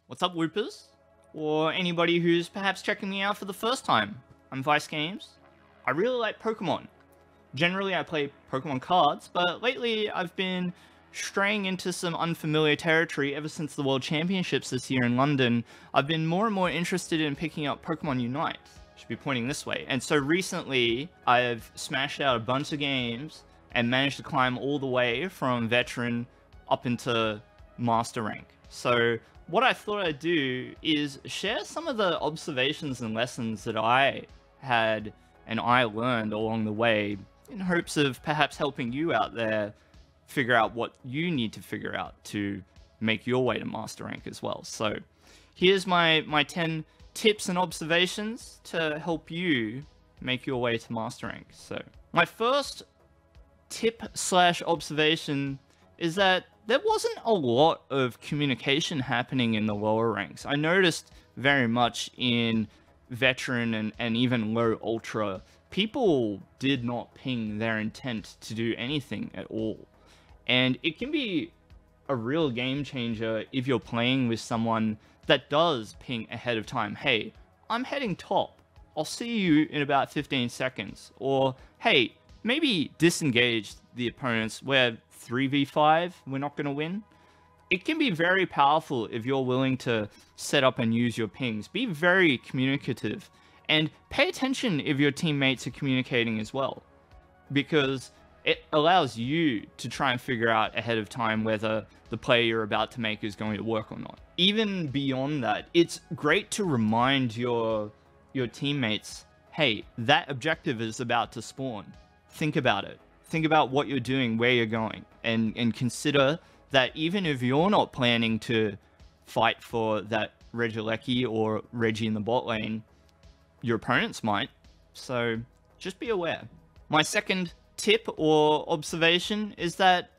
What's up, Loopers? Or anybody who's perhaps checking me out for the first time. I'm Vice Games. I really like Pokemon. Generally, I play Pokemon cards, but lately I've been straying into some unfamiliar territory ever since the World Championships this year in London. I've been more and more interested in picking up Pokemon Unite. Should be pointing this way. And so recently, I've smashed out a bunch of games and managed to climb all the way from Veteran up into Master Rank. So what I thought I'd do is share some of the observations and lessons that I had and I learned along the way in hopes of perhaps helping you out there figure out what you need to figure out to make your way to Master Rank as well. So here's my 10 tips and observations to help you make your way to Master Rank. So my first tip slash observation is that there wasn't a lot of communication happening in the lower ranks. I noticed very much in Veteran and even low Ultra, people did not ping their intent to do anything at all. And it can be a real game changer if you're playing with someone that does ping ahead of time. Hey, I'm heading top. I'll see you in about 15 seconds. Or, hey, maybe disengage the opponents. We're 3v5, we're not going to win. It can be very powerful if you're willing to set up and use your pings. Be very communicative and pay attention if your teammates are communicating as well, because it allows you to try and figure out ahead of time whether the play you're about to make is going to work or not. Even beyond that, it's great to remind your teammates, hey, that objective is about to spawn. Think about it. Think about what you're doing, where you're going, and consider that even if you're not planning to fight for that Regieleki or Reggie in the bot lane, your opponents might. So just be aware. My second tip or observation is that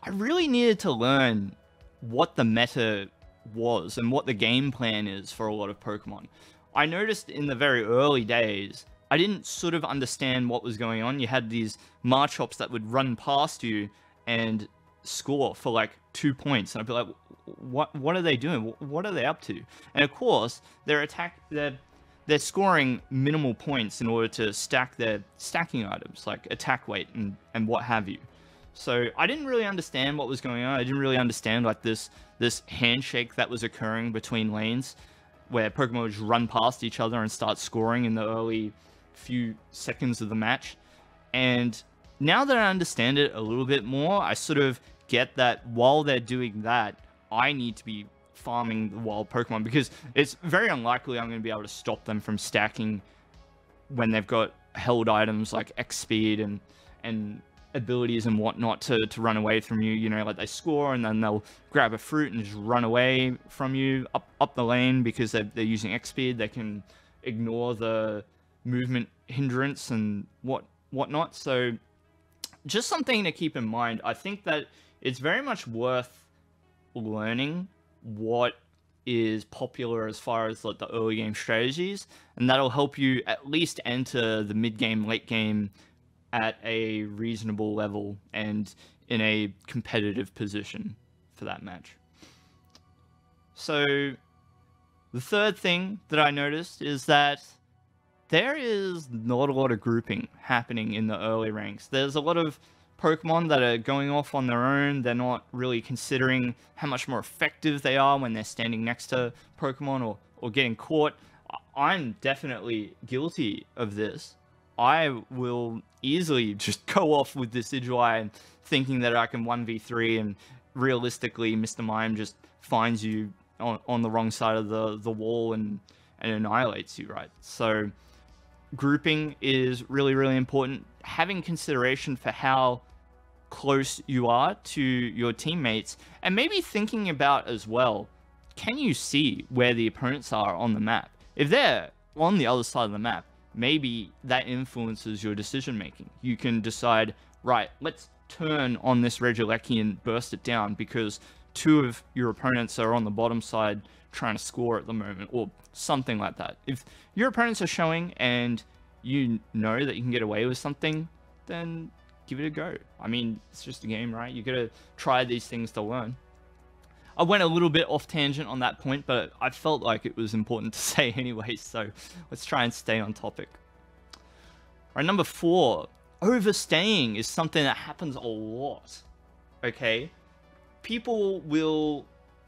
I really needed to learn what the meta was and what the game plan is for a lot of Pokemon. I noticed in the very early days, I didn't sort of understand what was going on. You had these Marchops that would run past you and score for like 2 points. And I'd be like, what are they doing? What are they up to? And of course, they're scoring minimal points in order to stack their stacking items, like attack weight and what have you. So I didn't really understand what was going on. I didn't really understand like this handshake that was occurring between lanes, where Pokemon would just run past each other and start scoring in the early few seconds of the match. And now that I understand it a little bit more, I sort of get that while they're doing that, I need to be farming the wild Pokemon, because it's very unlikely I'm going to be able to stop them from stacking when they've got held items like X speed and abilities and whatnot to run away from you. You know, like they score and then they'll grab a fruit and just run away from you up the lane because they're using X speed. They can ignore the movement hindrance and whatnot. So just something to keep in mind. I think that it's very much worth learning what is popular as far as like the early game strategies, and that'll help you at least enter the mid game, late game at a reasonable level and in a competitive position for that match. So the third thing that I noticed is that there is not a lot of grouping happening in the early ranks. There's a lot of Pokemon that are going off on their own. They're not really considering how much more effective they are when they're standing next to Pokemon or getting caught. I'm definitely guilty of this. I will easily just go off with Decidueye thinking that I can 1v3, and realistically Mr. Mime just finds you on the wrong side of the wall and annihilates you, right? So grouping is really, really important. Having consideration for how close you are to your teammates, and maybe thinking about as well, can you see where the opponents are on the map? If they're on the other side of the map, maybe that influences your decision making. You can decide, right, let's turn on this Regieleki and burst it down because two of your opponents are on the bottom side trying to score at the moment, or something like that. If your opponents are showing and you know that you can get away with something, then give it a go. I mean, it's just a game, right? You gotta try these things to learn. I went a little bit off tangent on that point, but I felt like it was important to say anyway, so let's try and stay on topic. All right, number 4, overstaying is something that happens a lot, okay? People will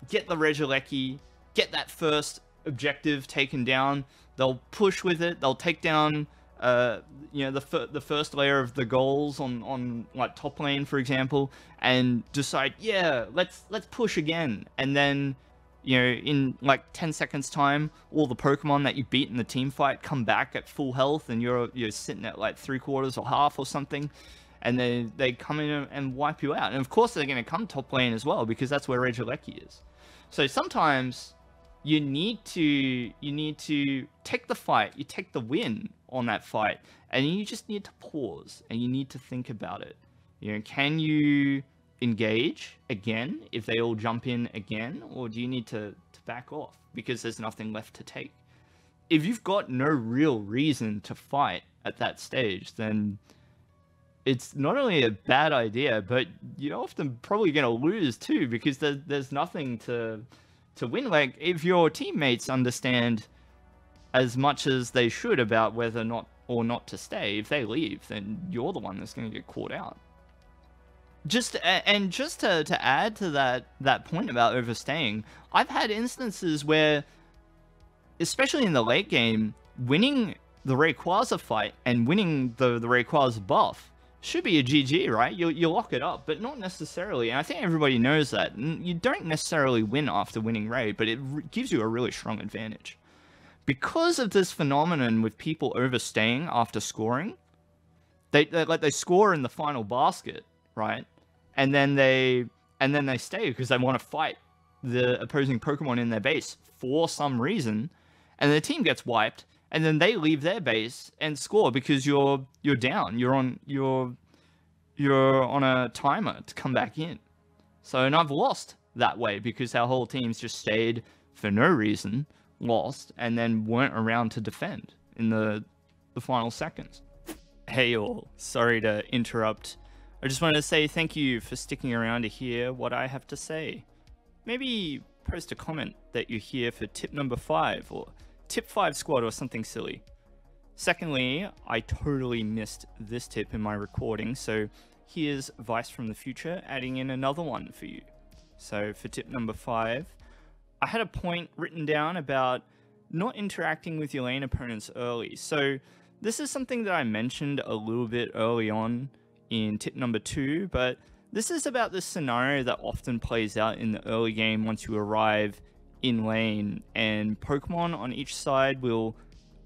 get the Regieleki, get that first objective taken down, they'll push with it, they'll take down you know, the first layer of the goals on like top lane, for example, and decide, yeah, let's push again. And then, you know, in like 10 seconds time, all the Pokemon that you beat in the team fight come back at full health, and you're sitting at like 3/4 or half or something, and then they come in and wipe you out. And of course they're going to come top lane as well, because that's where Regieleki is. So sometimes you need to take the fight, you take the win on that fight, and you just need to pause and you need to think about it. You know, can you engage again if they all jump in again, or do you need to back off because there's nothing left to take? If you've got no real reason to fight at that stage, then it's not only a bad idea, but you're often probably going to lose too, because there's nothing to win. Like, if your teammates understand as much as they should about whether or not to stay, if they leave, then you're the one that's going to get caught out. Just to add to that point about overstaying, I've had instances where, especially in the late game, winning the Rayquaza fight and winning the Rayquaza buff should be a GG, right? You lock it up, but not necessarily. And I think everybody knows that. You don't necessarily win after winning Ray, but it gives you a really strong advantage. Because of this phenomenon with people overstaying after scoring, they score in the final basket, right? And then they stay because they want to fight the opposing Pokemon in their base for some reason, and the team gets wiped, and then they leave their base and score because you're down. You're on a timer to come back in. So, and I've lost that way because our whole team's just stayed for no reason, lost, and then weren't around to defend in the final seconds. Hey all, sorry to interrupt. I just wanted to say thank you for sticking around to hear what I have to say. Maybe post a comment that you're here for tip number 5 or tip 5 squad or something silly. Secondly, I totally missed this tip in my recording, so here's Vice from the future adding in another one for you. So for tip number 5, I had a point written down about not interacting with your lane opponents early. So this is something that I mentioned a little bit early on in tip number 2, but this is about this scenario that often plays out in the early game once you arrive in lane, and Pokemon on each side will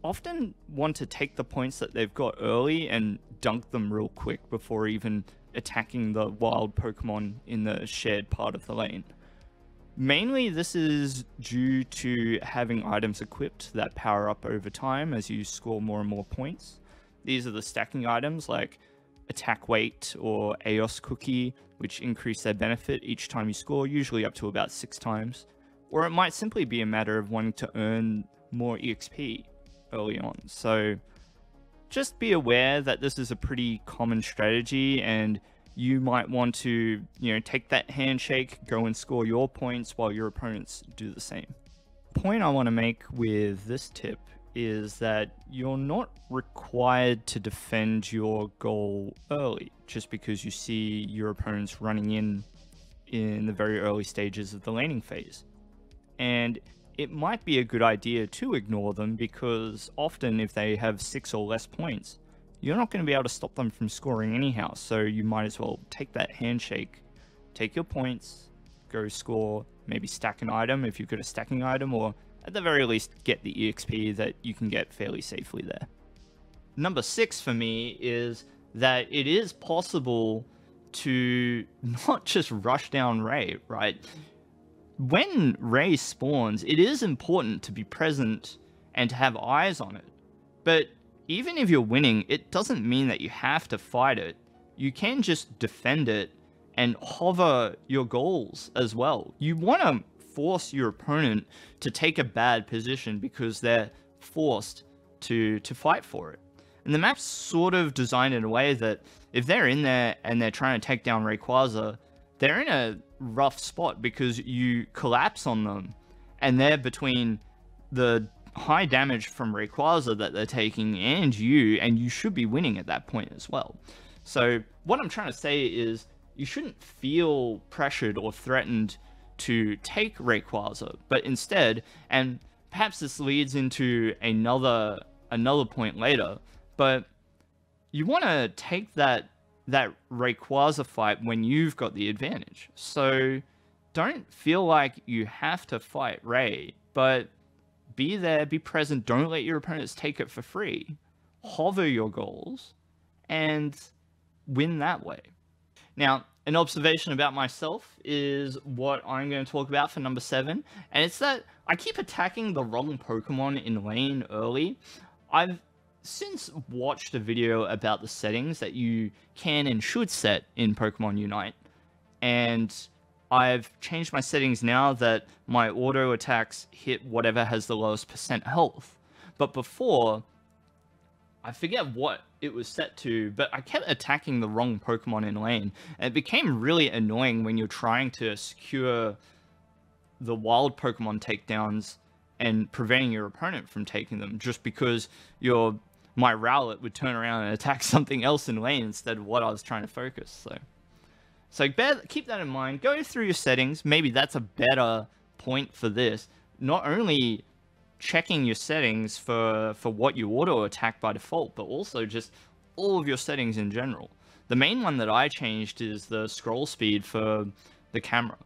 often want to take the points that they've got early and dunk them real quick before even attacking the wild Pokemon in the shared part of the lane. Mainly this is due to having items equipped that power up over time as you score more and more points. These are the stacking items like attack weight or Aeos cookie, which increase their benefit each time you score, usually up to about 6 times. Or it might simply be a matter of wanting to earn more EXP early on. So just be aware that this is a pretty common strategy, and you might want to, take that handshake, go and score your points while your opponents do the same. The point I want to make with this tip is that you're not required to defend your goal early just because you see your opponents running in the very early stages of the laning phase. And it might be a good idea to ignore them, because often if they have 6 or less points, you're not going to be able to stop them from scoring anyhow. So you might as well take that handshake, take your points, go score, maybe stack an item if you've got a stacking item, or at the very least get the EXP that you can get fairly safely there. Number 6 for me is that it is possible to not just rush down Ray, right? When Ray spawns, it is important to be present and to have eyes on it. But even if you're winning, it doesn't mean that you have to fight it. You can just defend it and hover your goals as well. You want to force your opponent to take a bad position because they're forced to fight for it. And the map's sort of designed in a way that if they're in there and they're trying to take down Rayquaza, they're in a rough spot because you collapse on them, and they're between the high damage from Rayquaza that they're taking and you should be winning at that point as well. So what I'm trying to say is you shouldn't feel pressured or threatened to take Rayquaza, but instead, and perhaps this leads into another point later, but you want to take that Rayquaza fight when you've got the advantage. So don't feel like you have to fight Ray, but be there, be present, don't let your opponents take it for free. Hover your goals and win that way. Now, an observation about myself is what I'm going to talk about for number 7, and it's that I keep attacking the wrong Pokemon in lane early. I've since watched a video about the settings that you can and should set in Pokemon Unite, and I've changed my settings now that my auto attacks hit whatever has the lowest % health. But before, I forget what it was set to, but I kept attacking the wrong Pokemon in lane, and it became really annoying when you're trying to secure the wild Pokemon takedowns and preventing your opponent from taking them, just because my Rowlet would turn around and attack something else in lane instead of what I was trying to focus. So keep that in mind. Go through your settings. Maybe that's a better point for this. Not only checking your settings for what you auto attack by default, but also just all of your settings in general. The main one that I changed is the scroll speed for the camera,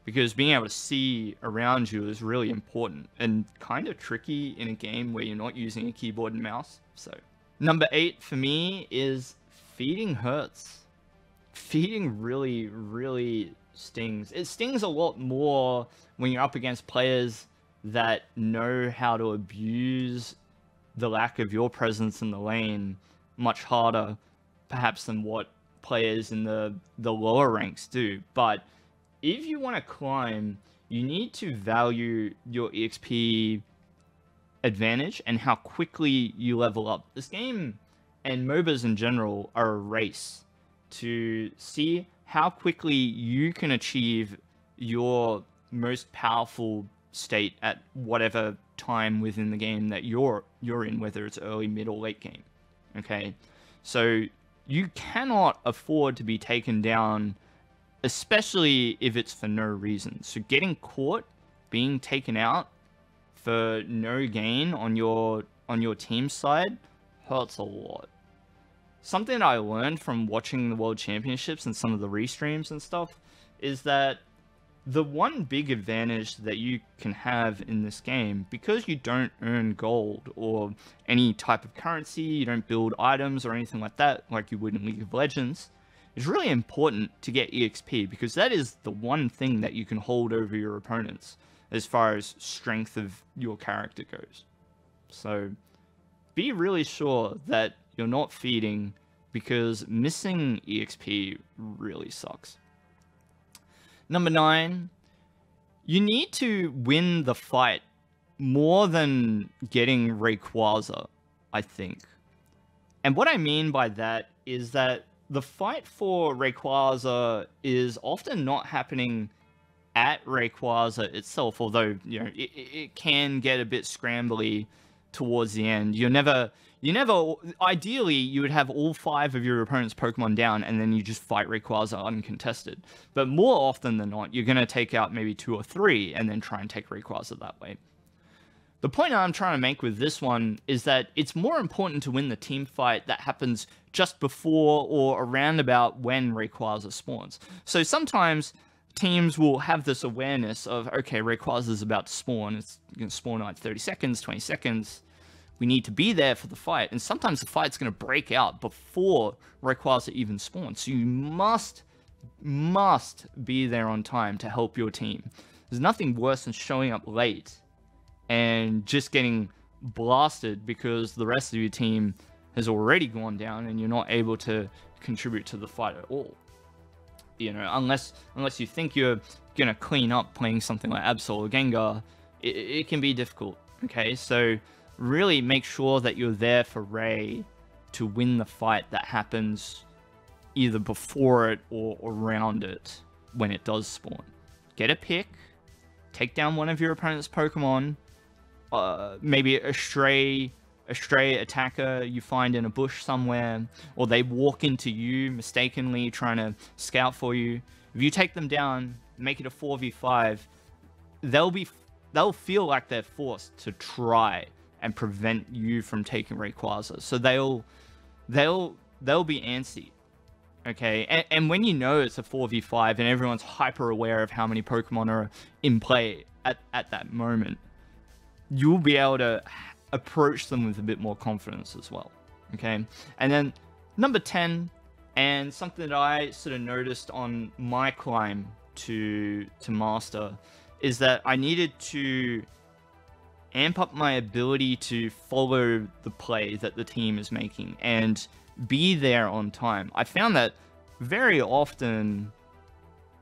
because being able to see around you is really important and kind of tricky in a game where you're not using a keyboard and mouse. So number 8 for me is feeding hurts. Feeding really, really stings. It stings a lot more when you're up against players that know how to abuse the lack of your presence in the lane much harder, perhaps, than what players in the lower ranks do. But if you want to climb, you need to value your EXP advantage and how quickly you level up. This game and MOBAs in general are a race to see how quickly you can achieve your most powerful state at whatever time within the game that you're in, whether it's early, mid, or late game. Okay, so you cannot afford to be taken down, especially if it's for no reason. So getting caught, being taken out for no gain on your team side hurts a lot. Something I learned from watching the World Championships and some of the restreams and stuff is that the one big advantage that you can have in this game, because you don't earn gold or any type of currency, you don't build items or anything like that like you would in League of Legends, it's really important to get EXP, because that is the one thing that you can hold over your opponents as far as strength of your character goes. So be really sure that you're not feeding, because missing EXP really sucks. Number 9, you need to win the fight more than getting Rayquaza, I think. And what I mean by that is that the fight for Rayquaza is often not happening at Rayquaza itself, although, you know, it can get a bit scrambly towards the end. Ideally, you would have all 5 of your opponent's Pokemon down, and then you just fight Rayquaza uncontested. But more often than not, you're going to take out maybe 2 or 3, and then try and take Rayquaza that way. The point I'm trying to make with this one is that it's more important to win the team fight that happens just before or around about when Rayquaza spawns. So sometimes teams will have this awareness of, okay, Rayquaza is about to spawn. It's going to spawn in like 30 seconds, 20 seconds. We need to be there for the fight. And sometimes the fight's going to break out before Rayquaza even spawns. So you must be there on time to help your team. There's nothing worse than showing up late and just getting blasted because the rest of your team has already gone down and you're not able to contribute to the fight at all. You know, unless you think you're gonna clean up playing something like Absol or Gengar, it can be difficult. Okay, so really make sure that you're there for Ray to win the fight that happens either before it or around it. when it does spawn. Get a pick, take down one of your opponent's Pokemon, maybe a stray attacker you find in a bush somewhere, or they walk into you mistakenly trying to scout for you. If you take them down, make it a 4v5, they'll feel like they're forced to try and prevent you from taking Rayquaza. So they'll be antsy. Okay, and when you know it's a 4v5 and everyone's hyper aware of how many Pokemon are in play at that moment, you'll be able to approach them with a bit more confidence as well. Okay, and then number 10, and something that I sort of noticed on my climb to master, is that I needed to amp up my ability to follow the play that the team is making and be there on time. I found that very often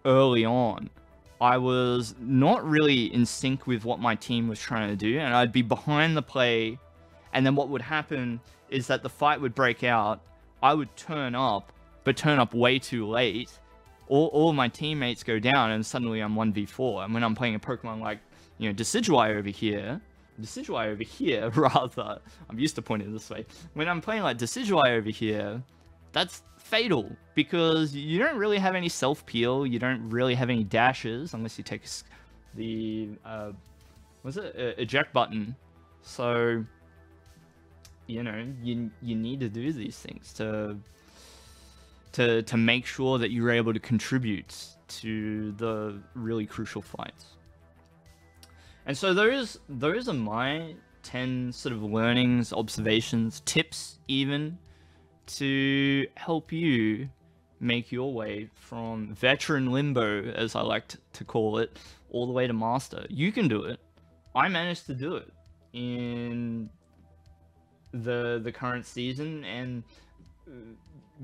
early on, I was not really in sync with what my team was trying to do, and I'd be behind the play, and then what would happen is that the fight would break out, I would turn up, but turn up way too late, all my teammates go down, and suddenly I'm 1v4, and when I'm playing a Pokemon like, you know, Decidueye over here, rather, I'm used to pointing this way, when I'm playing like Decidueye over here, that's fatal, because you don't really have any self-peel, you don't really have any dashes, unless you take the, eject button, so, you know, you need to do these things to make sure that you're able to contribute to the really crucial fights. And so those are my 10 sort of learnings, observations, tips even, to help you make your way from veteran limbo, as I like to call it, all the way to master. You can do it. I managed to do it in the current season, and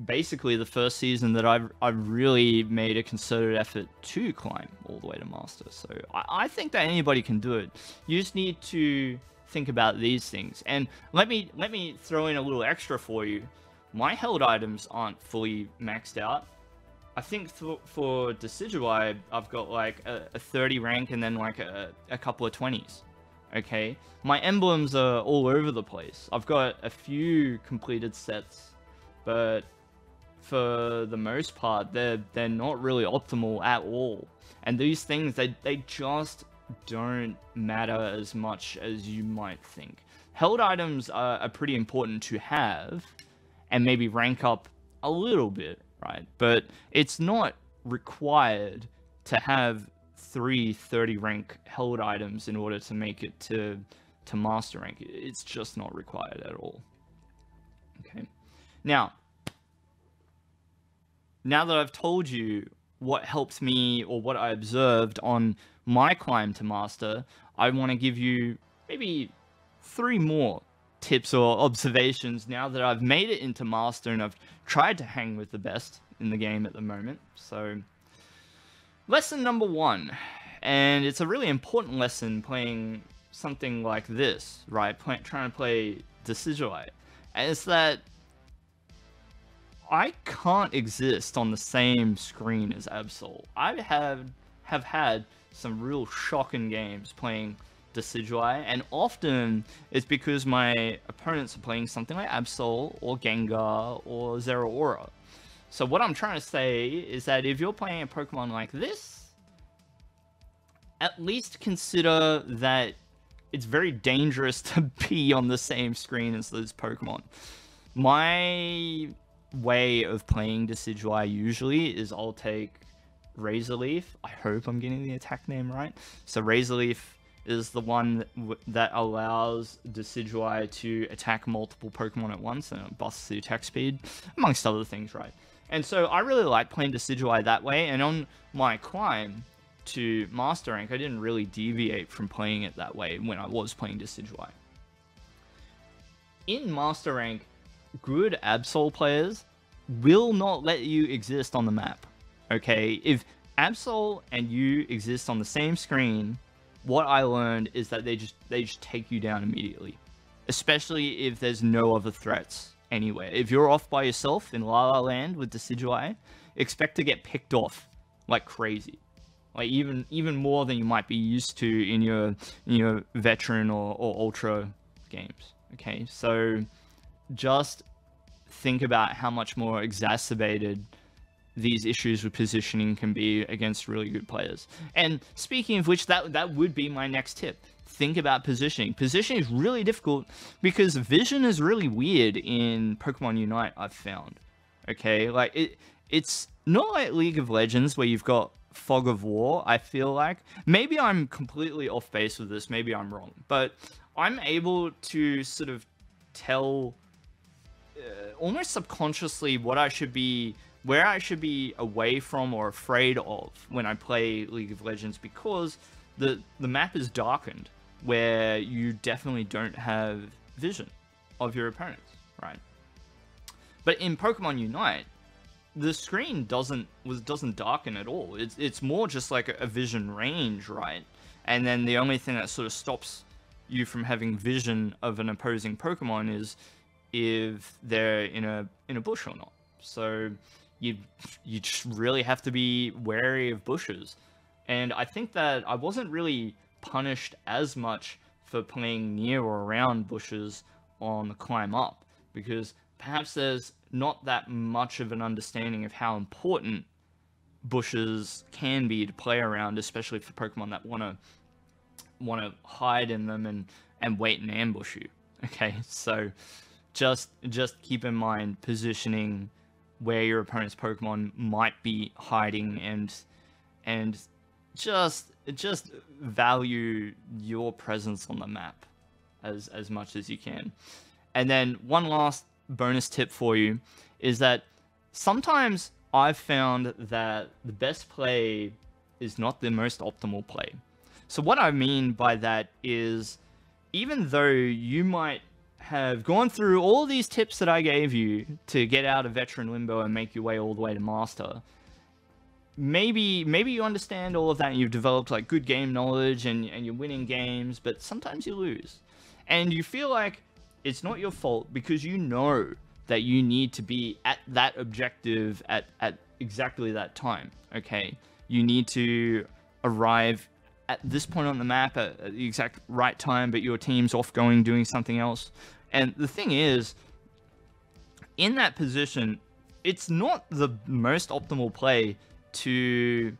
basically the first season that I've really made a concerted effort to climb all the way to master. So I think that anybody can do it. You just need to think about these things. And let me throw in a little extra for you. My held items aren't fully maxed out. I think for Decidueye, I've got like a 30 rank and then like a couple of 20s. Okay, my emblems are all over the place. I've got a few completed sets, but for the most part, they're not really optimal at all. And these things, they just don't matter as much as you might think. Held items are pretty important to have, and maybe rank up a little bit, right? But it's not required to have 3 30 rank held items in order to make it to master rank. It's just not required at all. Okay, now that I've told you what helped me or what I observed on my climb to master, I want to give you maybe 3 more tips or observations now that I've made it into master and I've tried to hang with the best in the game at the moment. So, lesson number 1, and it's a really important lesson playing something like this, right? Trying to play Decidueye, and it's that I can't exist on the same screen as Absol. I have had some real shocking games playing Decidueye, and often it's because my opponents are playing something like Absol or Gengar or Zeraora. So what I'm trying to say is that if you're playing a Pokemon like this, at least consider that it's very dangerous to be on the same screen as those Pokemon. My way of playing Decidueye usually is I'll take Razor Leaf. I hope I'm getting the attack name right. So Razor Leaf is the one that allows Decidueye to attack multiple Pokemon at once, and it busts the attack speed, amongst other things, right? And so I really like playing Decidueye that way, and on my climb to Master Rank, I didn't really deviate from playing it that way when I was playing Decidueye. In Master Rank, good Absol players will not let you exist on the map, okay? If Absol and you exist on the same screen, what I learned is that they just take you down immediately, especially if there's no other threats anywhere. If you're off by yourself in La La Land with Decidueye, expect to get picked off like crazy. Like even more than you might be used to in your veteran or ultra games. Okay, so just think about how much more exacerbated these issues with positioning can be against really good players. And speaking of which, that would be my next tip. Think about positioning. Positioning is really difficult because vision is really weird in Pokemon Unite, I've found. Okay, like it's not like League of Legends where you've got Fog of War, I feel like. Maybe I'm completely off base with this, maybe I'm wrong, but I'm able to sort of tell almost subconsciously where I should be away from or afraid of when I play League of Legends, because the map is darkened where you definitely don't have vision of your opponents, right? But in Pokemon Unite, the screen doesn't darken at all. It's more just like a vision range, right? And then the only thing that sort of stops you from having vision of an opposing Pokemon is if they're in a bush or not. So you just really have to be wary of bushes. And I think that I wasn't really punished as much for playing near or around bushes on the climb up, because perhaps there's not that much of an understanding of how important bushes can be to play around, especially for Pokemon that want to hide in them and wait and ambush you. Okay, so just keep in mind positioning where your opponent's Pokemon might be hiding, and just value your presence on the map as much as you can. And then one last bonus tip for you is that sometimes I've found that the best play is not the most optimal play. So what I mean by that is, even though you might have gone through all these tips that I gave you to get out of veteran limbo and make your way all the way to master, maybe you understand all of that and you've developed like good game knowledge and you're winning games, but sometimes you lose. And you feel like it's not your fault because you know that you need to be at that objective at exactly that time, okay? You need to arrive at this point on the map at the exact right time, but your team's off doing something else. And the thing is, in that position, it's not the most optimal play to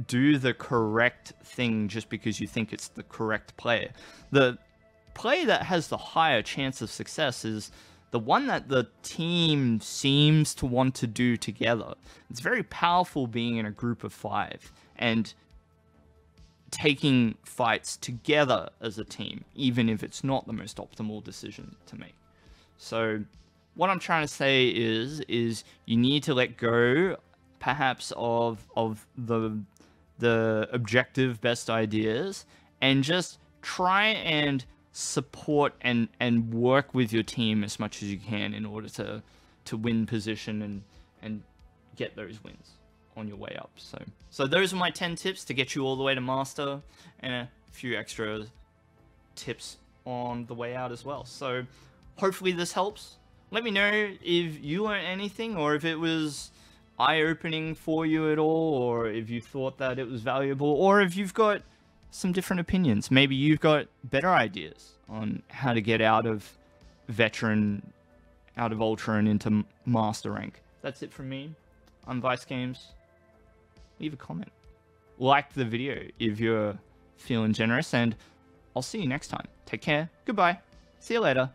do the correct thing just because you think it's the correct play. The play that has the higher chance of success is the one that the team seems to want to do together. It's very powerful being in a group of 5 and taking fights together as a team, even if it's not the most optimal decision to make. So what I'm trying to say is you need to let go perhaps of the objective best ideas and just try and support and work with your team as much as you can in order to win position and get those wins on your way up. So those are my 10 tips to get you all the way to master, and a few extra tips on the way out as well. So hopefully this helps. Let me know if you learned anything, or if it was eye-opening for you at all, or if you thought that it was valuable, or if you've got some different opinions. Maybe you've got better ideas on how to get out of veteran, out of ultra and into master rank. That's it from me. I'm Vice Games. Leave a comment. Like the video if you're feeling generous, and I'll see you next time. Take care. Goodbye. See you later.